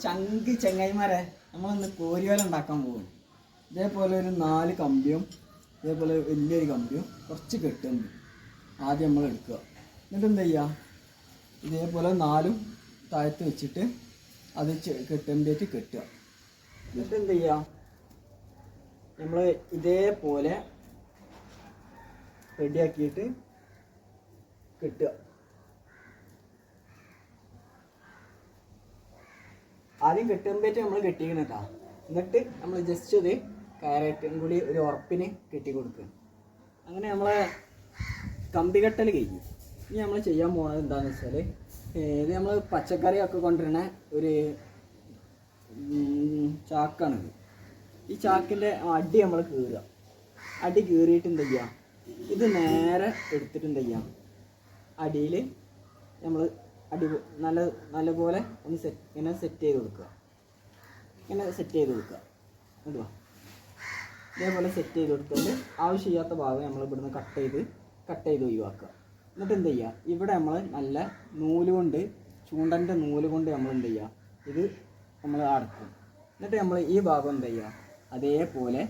ചങ്കി ചെങ്ങായിമാരെ നമ്മളൊന്ന് കോരിയോല ഉണ്ടാക്കാൻ പോകും. ഇതേപോലെ ഒരു 4 കമ്പിയും ഇതേപോലെ വലിയൊരു കമ്പിയും കുറച്ച് കെട്ടുണ്ട് ആദ്യം നമ്മൾ എടുക്കുക. എന്നിട്ട് എന്ത് ചെയ്യുക, ഇതേപോലെ 4 താഴത്ത് വെച്ചിട്ട് അത് കെട്ടുമ്പോഴേക്ക് കെട്ടുക. എന്നിട്ട് എന്ത് ചെയ്യുക, നമ്മൾ ഇതേപോലെ റെഡിയാക്കിയിട്ട് കെട്ടുക. ആദ്യം കെട്ടുമ്പോഴേക്ക് നമ്മൾ കെട്ടിക്കണം കേട്ടോ. എന്നിട്ട് നമ്മൾ ജസ്റ്റ് ഇത് കയറായിട്ടും കൂടി ഒരു ഉറപ്പിന് കെട്ടി കൊടുക്കുക. അങ്ങനെ നമ്മളെ കമ്പി കെട്ടൽ കഴിഞ്ഞു. ഇനി നമ്മൾ ചെയ്യാൻ പോകുന്നത് എന്താണെന്ന് വെച്ചാൽ, ഇത് നമ്മൾ പച്ചക്കറിയൊക്കെ കൊണ്ടുവരുന്ന ഒരു ചാക്കാണിത്. ഈ ചാക്കിൻ്റെ അടി നമ്മൾ കീറുക. അടി കീറിയിട്ട് എന്ത് ചെയ്യുക, ഇത് നേരെ എടുത്തിട്ട് എന്ത് ചെയ്യാം, അടിയിൽ നമ്മൾ അടി നല്ലപോലെ ഒന്ന് ഇങ്ങനെ സെറ്റ് ചെയ്ത് കൊടുക്കുക. ഇങ്ങനെ സെറ്റ് ചെയ്ത് കൊടുക്കുക. എന്തുവാ ഇതേപോലെ സെറ്റ് ചെയ്ത് കൊടുത്തിട്ട് ആവശ്യമില്ലാത്ത ഭാഗം നമ്മൾ ഇവിടുന്ന് കട്ട് ചെയ്ത് ഒഴിവാക്കുക. എന്നിട്ട് എന്ത് ചെയ്യുക, ഇവിടെ നമ്മൾ നല്ല നൂല് കൊണ്ട്, ചൂണ്ടൻ്റെ നൂല് കൊണ്ട് നമ്മൾ എന്ത് ചെയ്യുക, ഇത് നമ്മൾ അടക്കും. എന്നിട്ട് നമ്മൾ ഈ ഭാഗം എന്ത് ചെയ്യുക, അതേപോലെ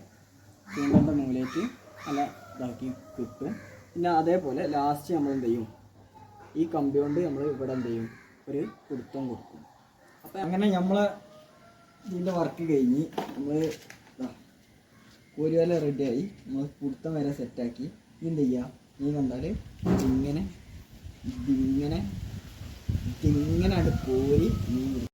ചൂണ്ടൻ്റെ നൂലേക്ക് നല്ല ഇതാക്കി കിട്ടും. പിന്നെ അതേപോലെ ലാസ്റ്റ് നമ്മൾ എന്ത് ചെയ്യും, ഈ കമ്പി കൊണ്ട് നമ്മൾ ഇവിടെ എന്ത് ചെയ്യും, ഒരു പിടുത്തം കൊടുക്കും. അപ്പം അങ്ങനെ നമ്മൾ ഇതിൻ്റെ വർക്ക് കഴിഞ്ഞ് നമ്മൾ കോരിവല റെഡിയായി. നമ്മൾ പിടുത്തം വരെ സെറ്റാക്കി. എന്ത് ചെയ്യുക, ഈ കണ്ടാൽ ഇങ്ങനെ അത് കോരി മീൻ